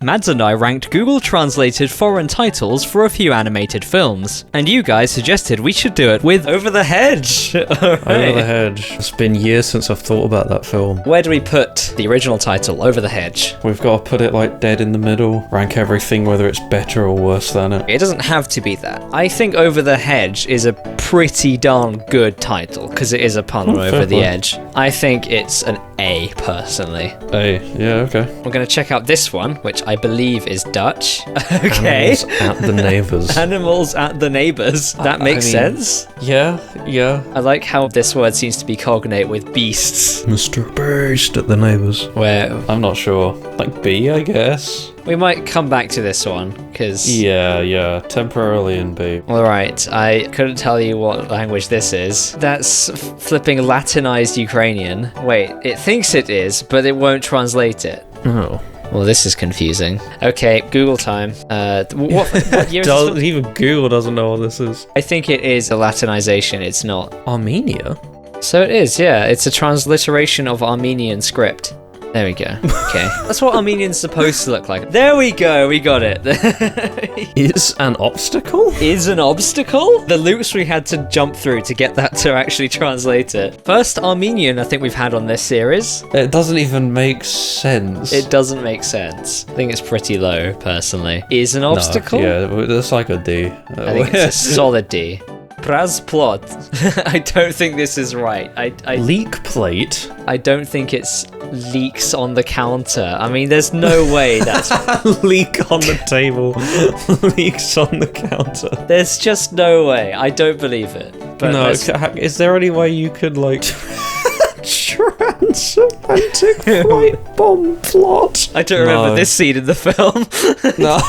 Mads and I ranked Google translated foreign titles for a few animated films, and you guys suggested we should do it with Over the Hedge. Over the Hedge. It's been years since I've thought about that film. Where do we put the original title, Over the Hedge? We've got to put it like dead in the middle, rank everything whether it's better or worse than it. It doesn't have to be that. I think Over the Hedge is a pretty darn good title, because it is a pun on Over the Edge. I think it's an A, personally. A, yeah, okay. We're going to check out this one, which I believe is Dutch. Okay. Animals at the neighbours. Animals at the neighbours. That makes sense. Yeah. I like how this word seems to be cognate with beasts. Mr. Beast at the neighbours. Where I'm not sure. Like B, I guess? we might come back to this one, because... Yeah, temporarily in B. Alright, I couldn't tell you what language this is. That's flipping Latinized Ukrainian. Wait, it thinks it is, but it won't translate it. Oh. Well, this is confusing. Okay, Google time. What year is this? Even Google doesn't know what this is. I think it is a Latinization, it's not. Armenia? So it is, yeah. It's a transliteration of Armenian script. There we go. Okay. That's what Armenian's supposed to look like. There we go, we got it. Is an obstacle? Is an obstacle? The loops we had to jump through to get that to actually translate it. First Armenian I think we've had on this series. It doesn't even make sense. It doesn't make sense. I think it's pretty low, personally. Is an obstacle? No, yeah, that's like a D. I think it's a solid D. Prazplot. I don't think this is right. Leak plate? I don't think it's leaks on the counter. I mean, there's no way that's... Leak on the table. Leaks on the counter. There's just no way. I don't believe it. But no, is there any way you could, like... Transatlantic flight bomb plot. I don't remember this scene in the film. No,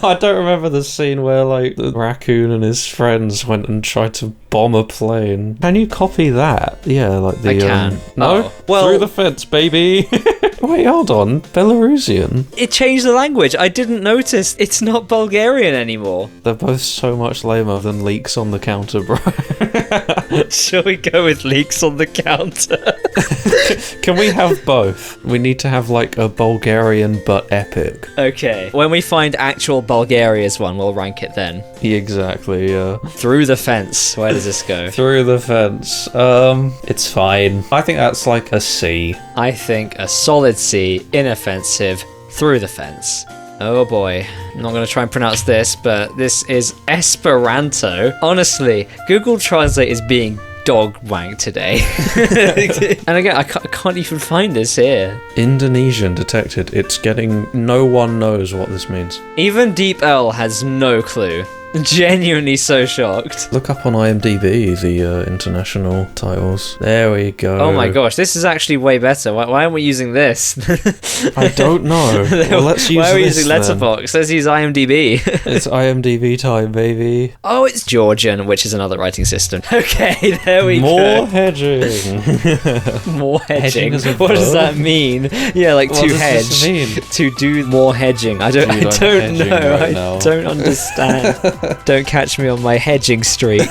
I don't remember the scene where like the raccoon and his friends went and tried to bomb a plane. Can you copy that? Yeah, like the. I can. No, oh. Well, through the fence, baby. Wait, hold on. Belarusian. It changed the language. I didn't notice. It's not Bulgarian anymore. They're both so much lamer than leaks on the counter, bro. Shall we go with leaks on the counter? Can we have both? We need to have like a Bulgarian but epic. Okay. When we find actual Bulgaria's one, we'll rank it then. Yeah, exactly, yeah. Through the fence. Where does this go? Through the fence. It's fine. I think that's like a C. I think a solid C, inoffensive, through the fence. Oh boy, I'm not going to try and pronounce this, but this is Esperanto. Honestly, Google Translate is being dog wank today. And again, I can't even find this here. Indonesian detected. It's getting... No one knows what this means. Even Deep L has no clue. Genuinely so shocked. Look up on IMDb the international titles. There we go. Oh my gosh, this is actually way better. Why aren't we using this? I don't know. Well, let's use Why are we this using Letterboxd? Let's use IMDb. It's IMDb time, baby. Oh, it's Georgian, which is another writing system. Okay, there we More go. hedging. More hedging. Hedging What does that mean? Yeah, like What to does hedge. this mean? To do more hedging. I don't know. Right I don't understand. Don't catch me on my hedging streak.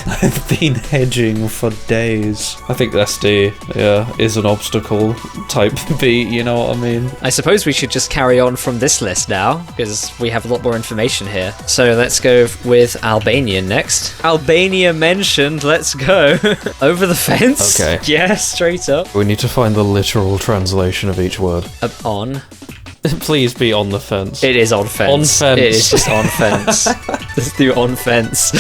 I've been hedging for days. I think that's D. Yeah, is an obstacle type B, you know what I mean? I suppose we should just carry on from this list now, because we have a lot more information here. So let's go with Albanian next. Albania mentioned, let's go. Over the fence? Okay. Yeah, straight up. We need to find the literal translation of each word. On. Please be on the fence. It is on fence. On fence. It is just on fence. Let's do on fence.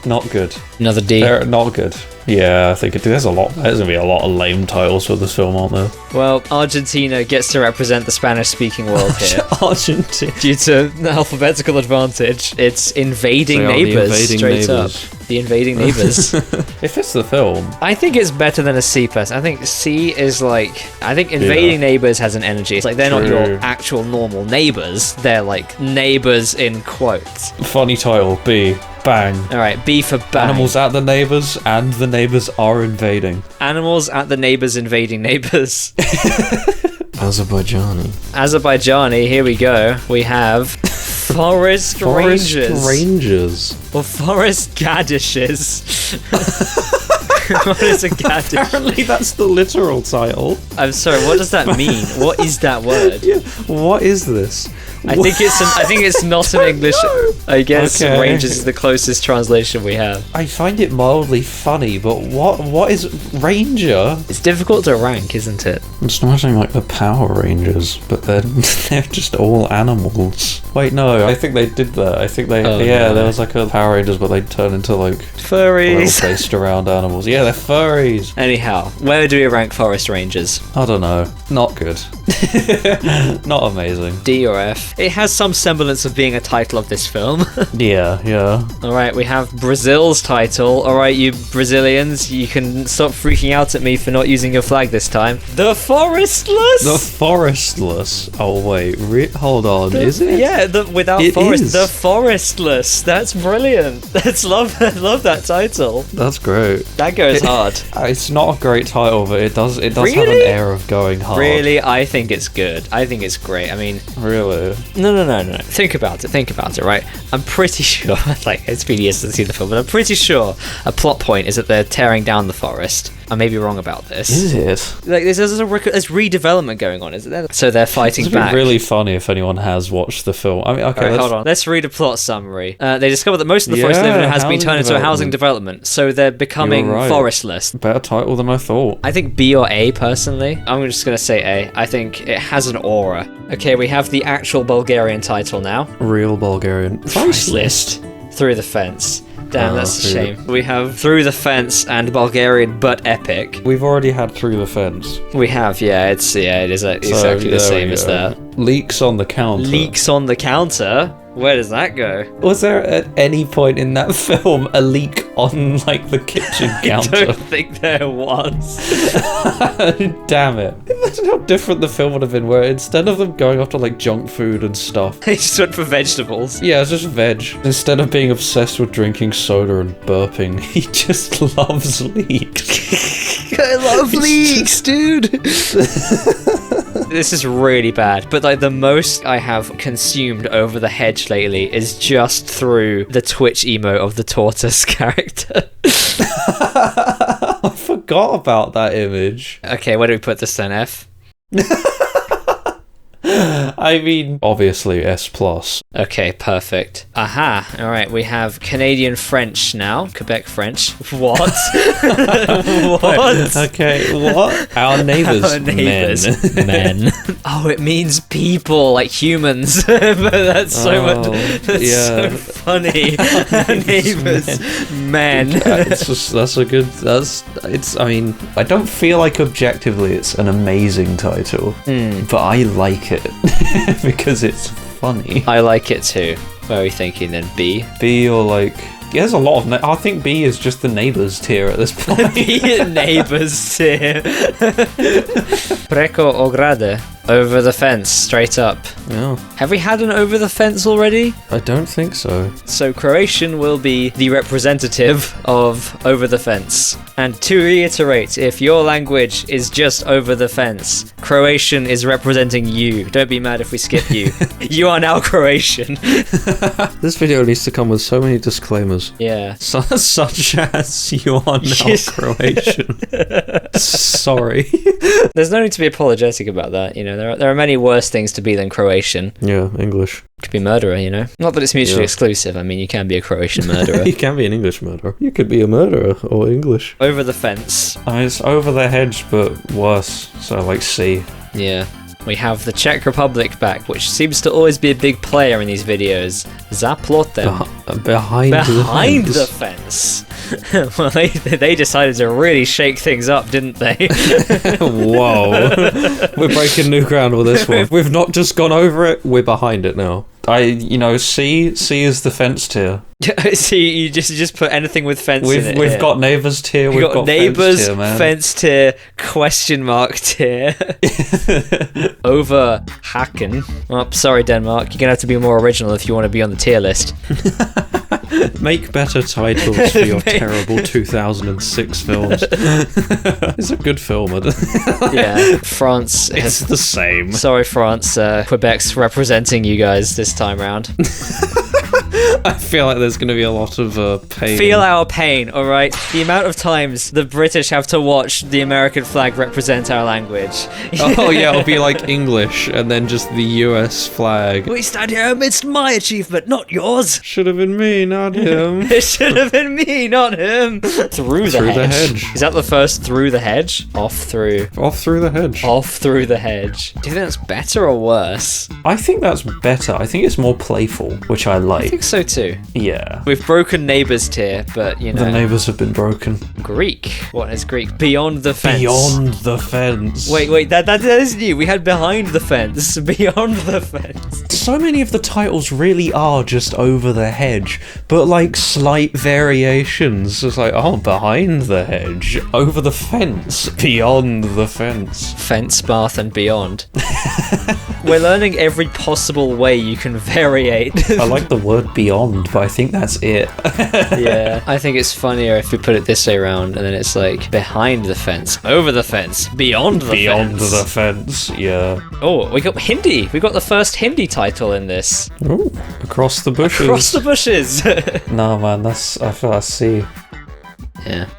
Not good. Another D. They're not good. Yeah, I think there's gonna be a lot of lame titles for this film, aren't there? Well, Argentina gets to represent the Spanish-speaking world here. Argentina. Due to alphabetical advantage, it's invading neighbours, straight up. The invading neighbours. If it's the film. I think it's better than a C+. I think C is like... I think invading neighbours has an energy. It's like they're not your actual normal neighbours. They're like neighbours in quotes. Funny title, B. Bang. Alright, B for bang. Animals at the neighbours, and the neighbours are invading. Animals at the neighbours invading neighbours. Azerbaijani, here we go. We have Forest Rangers. Rangers. Or Forest Gadishes. What is a gadget? Apparently that's the literal title. I'm sorry, what does that mean? What is that word? Yeah, what is this? I think it's not an English. I guess Okay. Rangers is the closest translation we have. I find it mildly funny, but what is Ranger? It's difficult to rank, isn't it? I'm just imagining like the Power Rangers, but they're just all animals. Wait, no, I think they did that. I think they there was like a Power Rangers, but they turn into like Furries. based around animals. Yeah, they're furries. Anyhow, where do we rank Forest Rangers? I don't know. Not good. Not amazing. D or F? It has some semblance of being a title of this film. Yeah. Alright, we have Brazil's title. Alright, you Brazilians, you can stop freaking out at me for not using your flag this time. The Forestless! The Forestless. Oh wait, hold on. Is it? Yeah, without It forest. is. The Forestless. That's brilliant. That's love that title. That's great. That goes hard. It's not a great title, but it does have an Really? air of going hard. Really, I think it's good. I think it's great. I mean, Really? no. Think about it, right? I'm pretty sure, like, it's been years since I've seen the film, but I'm pretty sure a plot point is that they're tearing down the forest. I may be wrong about this. Is it? Like, there's redevelopment going on, isn't there? So they're fighting It'd be back. really funny if anyone has watched the film. I mean, okay, Alright, hold on. Let's read a plot summary. They discover that most of the forest Yeah, living has been housing turned into a housing development. development, so they're becoming You're right. forestless. Better title than I thought. I think B or A, personally. I'm just going to say A. I think it has an aura. Okay, we have the actual Bulgarian title now. Real Bulgarian. Price list. Through the Fence. Damn, Oh, that's a dude. shame. We have Through the Fence and Bulgarian but epic. We've already had Through the Fence. We have, yeah, it is exactly the there same we as go. that. Leaks on the counter. Leaks on the counter? Where does that go? Was there at any point in that film a leak on like the kitchen I counter? don't think there was. Damn it. Imagine how different the film would have been where instead of them going after like junk food and stuff. They just went for vegetables. Yeah, it's just veg. Instead of being obsessed with drinking soda and burping, he just loves leeks. I love leeks, dude. This is really bad, but like the most I have consumed over the hedge lately is just through the Twitch emote of the tortoise character. I forgot about that image. Okay, where do we put this then, F? I mean, obviously S+. Okay, perfect. Aha, alright, we have Canadian French now. Quebec French. What? What? Okay, what? Our neighbours. Our neighbours. Men. Oh, it means people, like humans. But that's so much. That's yeah. so funny. Neighbours, men. I mean, I don't feel like objectively it's an amazing title, but I like it because it's funny. I like it too. Where are we thinking then? B? B or like... Yeah, there's a lot of... I think B is just the neighbours tier at this point. Neighbours here. Preko ograde. Over the fence, straight up. Yeah, Have we had an over the fence already? I don't think so. So Croatian will be the representative of over the fence. And to reiterate, if your language is just over the fence, Croatian is representing you. Don't be mad if we skip you. You are now Croatian. This video needs to come with so many disclaimers. Yeah. Such as you are now Yes. Croatian. Sorry. There's no need to be apologetic about that, you know. There are many worse things to be than Croatian. Yeah, English. Could be murderer, you know. Not that it's mutually Yeah. exclusive. I mean, you can be a Croatian murderer. You can be an English murderer. You could be a murderer or English. Over the fence. It's over the hedge, but worse. So like C. Yeah. We have the Czech Republic back, which seems to always be a big player in these videos. Zaplotem. Behind The fence. Well, they decided to really shake things up, didn't they? Whoa. We're breaking new ground with this one. We've not just gone over it, we're behind it now. C is the fence tier. See, you just put anything with fence in it. We've got neighbours tier, We've got neighbours, fence tier, man. fence tier, question mark tier. Over Hacken. Oh, sorry, Denmark. You're going to have to be more original if you want to be on the tier list. Make better titles for your terrible 2006 films. It's a good film. Yeah, France. It's the same. Sorry, France. Quebec's representing you guys this time round. I feel like there's going to be a lot of pain. Feel our pain, alright? The amount of times the British have to watch the American flag represent our language. Oh yeah, it'll be like English and then just the US flag. We stand here amidst my achievement, not yours. Should have been me, not him. It should have been me, not him. Through the hedge. Is that the first through the hedge? Off through the hedge. Off through the hedge. Do you think that's better or worse? I think that's better. I think it's more playful, which I like. I think so too. Yeah. We've broken neighbours tier, but you know. The neighbours have been broken. Greek. What is Greek? Beyond the fence. Beyond the fence. Wait, that is new. We had behind the fence. Beyond the fence. So many of the titles really are just over the hedge, but like slight variations. It's like, oh, behind the hedge, over the fence, beyond the fence. Fence, bath, and beyond. We're learning every possible way you can variate. I like the word beyond, but I think that's it. Yeah, I think it's funnier if we put it this way around, and then it's like behind the fence, over the fence, beyond the fence. Beyond the fence, yeah. Oh, we got Hindi. We got the first Hindi title in this. Ooh, across the bushes. Across the bushes. No, man, I feel I see. Yeah.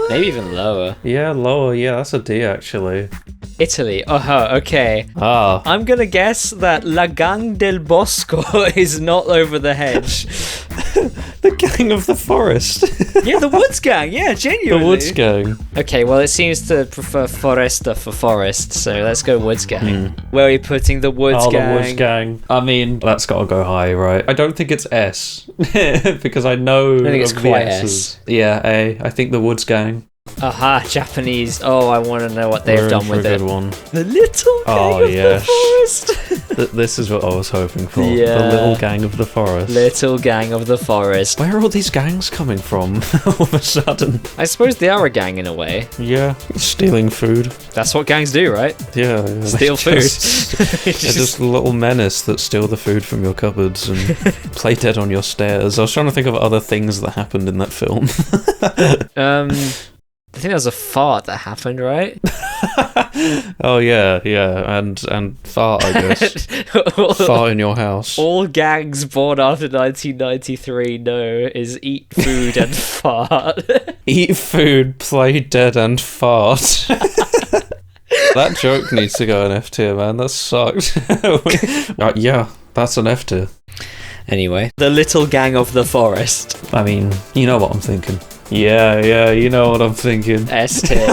Maybe even lower. Yeah, lower. Yeah, that's a D actually. Italy. Okay. Ah. I'm gonna guess that La Gang del Bosco is not over the hedge. The Gang of the Forest. Yeah, the Woods Gang. Yeah, genuinely. The Woods Gang. Okay, well, it seems to prefer Foresta for forest, so let's go Woods Gang. Where are we putting the Woods Gang? The Woods Gang. I mean, that's got to go high, right? I don't think it's S because I know. I think it's quite S. Yeah, A. I think the Woods Gang. Aha, Japanese. Oh, I want to know what they've done with it. Good one. The Little Gang of the Forest. This is what I was hoping for. Yeah. The Little Gang of the Forest. Little Gang of the Forest. Where are all these gangs coming from all of a sudden? I suppose they are a gang in a way. Yeah, stealing food. That's what gangs do, right? Yeah. Steal food. They're just a little menace that steal the food from your cupboards and play dead on your stairs. I was trying to think of other things that happened in that film. I think there was a fart that happened, right? Oh yeah, and fart, I guess. Fart in your house. All gangs born after 1993 know is eat food and fart. Eat food, play dead, and fart. That joke needs to go in F tier, man. That sucked. Yeah, that's an F tier. Anyway, the Little Gang of the Forest. I mean, you know what I'm thinking. Yeah, you know what I'm thinking. S tier.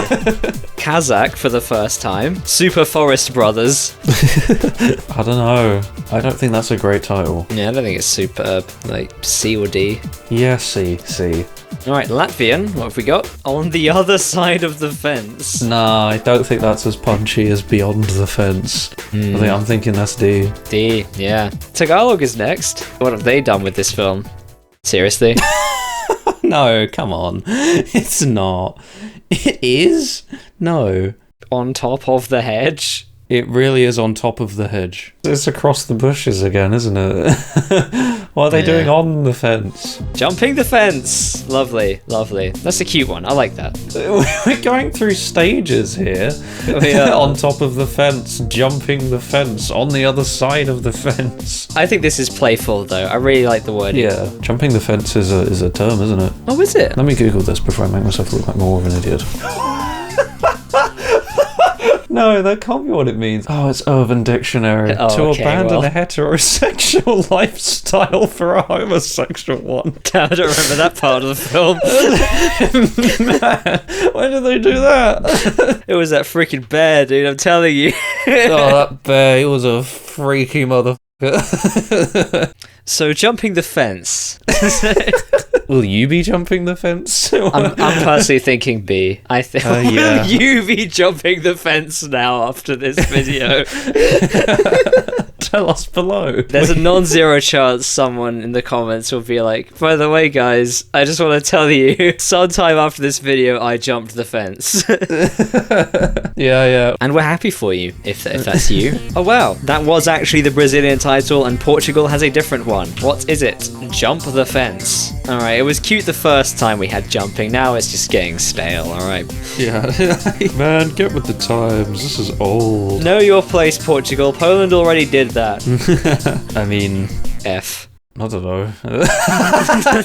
Kazakh for the first time. Super Forest Brothers. I don't know. I don't think that's a great title. Yeah, I don't think it's superb. Like C or D. Yeah, C. Alright, Latvian. What have we got? On the other side of the fence. Nah, I don't think that's as punchy as Beyond the Fence. I'm thinking that's D. D, yeah. Tagalog is next. What have they done with this film? Seriously? No, come on. It's not. It is? No. On top of the hedge? It really is on top of the hedge. It's across the bushes again, isn't it? What are they doing on the fence? Jumping the fence! Lovely. That's a cute one. I like that. We're going through stages here. We are on top of the fence, jumping the fence, on the other side of the fence. I think this is playful, though. I really like the word. Yeah, jumping the fence is a term, isn't it? Oh, is it? Let me Google this before I make myself look like more of an idiot. No, that can't be what it means. Oh, it's Urban Dictionary. To abandon a heterosexual lifestyle for a homosexual one. I don't remember that part of the film. Man, why did they do that? It was that freaking bear, dude, I'm telling you. Oh, that bear, he was a freaky motherfucker. So, jumping the fence. Will you be jumping the fence? I'm personally thinking B. I think. Yeah. Will you be jumping the fence now after this video? Tell us below. There's a non-zero chance someone in the comments will be like, by the way, guys, I just want to tell you, sometime after this video, I jumped the fence. Yeah. And we're happy for you, if that's you. Oh, wow. That was actually the Brazilian title, and Portugal has a different one. What is it? Jump the fence. Alright, it was cute the first time we had jumping, now it's just getting stale, alright? Yeah. Man, get with the times, this is old. Know your place, Portugal. Poland already did that. I mean... F. I don't know.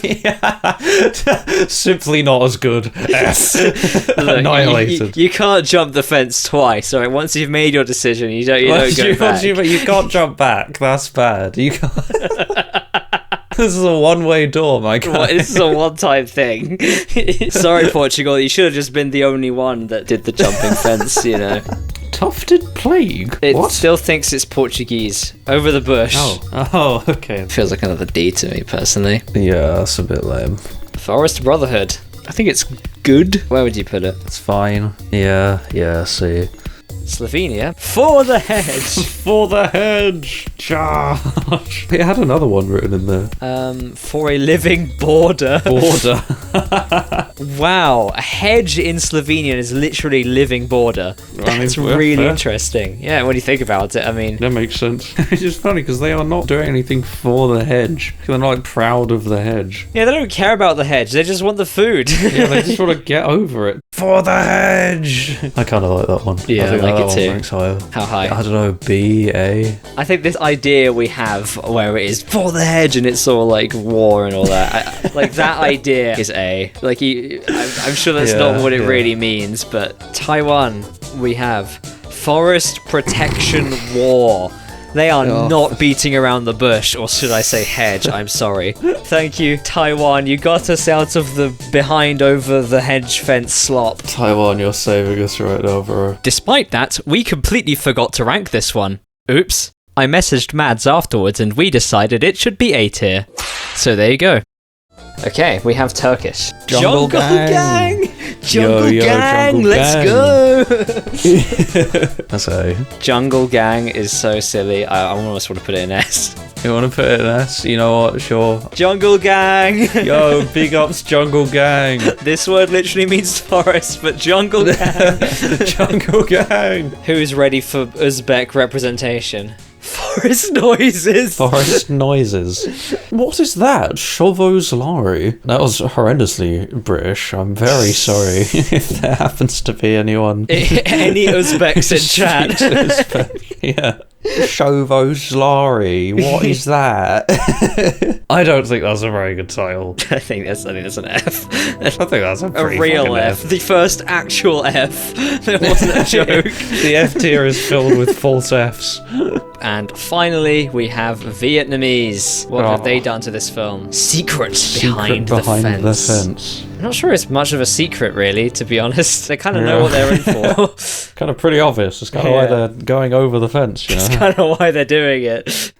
Yeah. Simply not as good. F. Annihilated. You can't jump the fence twice, alright? Once you've made your decision, you don't go back. You can't jump back. That's bad. You can't. This is a one-way door, my guy. This is a one-time thing. Sorry, Portugal. You should have just been the only one that did the jumping fence, you know. Tufted plague? It What? still thinks it's Portuguese. Over the bush. Oh, okay. Feels like another D to me, personally. Yeah, that's a bit lame. Forest Brotherhood. I think it's good. Where would you put it? It's fine. Yeah, see. Slovenia. For the hedge. For the hedge! Charge! It had another one written in there. For a living border. Border. Wow, a hedge in Slovenian is literally living border. That's really interesting. Yeah, when you think about it, I mean... That makes sense. It's just funny because they are not doing anything for the hedge. They're not like proud of the hedge. Yeah, they don't care about the hedge. They just want the food. Yeah, they just want to get over it. For the hedge! I kind of like that one. Yeah, I like it too. Ranks higher. How high? I don't know, B, A. I think this idea we have where it is for the hedge and it's all like war and all that. Like that idea is A. Like I'm sure that's not what it really means, but Taiwan, we have Forest Protection War. They are not beating around the bush, or should I say hedge, I'm sorry. Thank you, Taiwan, you got us out of the behind over the hedge fence slop. Taiwan, you're saving us right now, bro. Despite that, we completely forgot to rank this one. Oops. I messaged Mads afterwards and we decided it should be A tier. So there you go. Okay, we have Turkish. Jungle Gang! Jungle Gang, Jungle let's Gang. go! That's A. Jungle Gang is so silly. I almost want to put it in S. You want to put it in S? You know what? Sure. Jungle Gang! Yo, big ups, Jungle Gang! This word literally means forest, but Jungle Gang. Jungle Gang! Who's ready for Uzbek representation? Forest noises. Forest noises. What is that? Shovozlari? That was horrendously British. I'm very sorry if there happens to be anyone. Any Uzbeks in chat. Uzbek. Yeah. Shovozlari. What is that? I don't think that's a very good title. I think that's an F. I think that's a pretty real fucking F. The first actual F. There wasn't a joke. The F tier is filled with false Fs. And finally, we have Vietnamese. What have they done to this film? Secret behind the fence. I'm not sure it's much of a secret, really, to be honest. They kind of know what they're in for. Kind of pretty obvious. It's kind of why they're going over the fence, you know? It's kind of why they're doing it.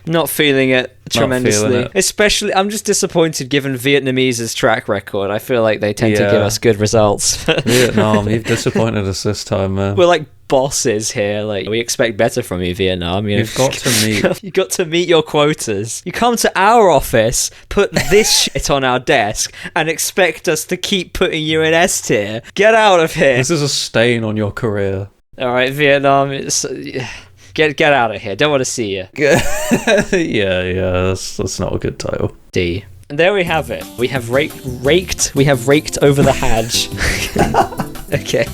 Not feeling it tremendously. Especially, I'm just disappointed given Vietnamese's track record. I feel like they tend to give us good results. Vietnam, you've disappointed us this time, man. We're like bosses here. Like, we expect better from you, Vietnam. You've got to meet. You got to meet your quotas. You come to our office, put this shit on our desk, and expect us to keep putting you in S tier. Get out of here. This is a stain on your career. All right, Vietnam. Get out of here. Don't want to see you. Yeah. That's not a good title. D. And there we have it. We have raked over the hedge. Okay.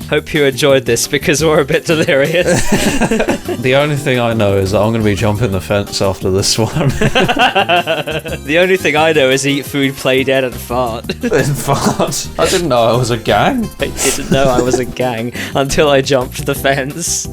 Hope you enjoyed this because we're a bit delirious. The only thing I know is that I'm going to be jumping the fence after this one. The only thing I know is eat food, play dead, and fart. And fart? I didn't know I was a gang. I didn't know I was a gang until I jumped the fence.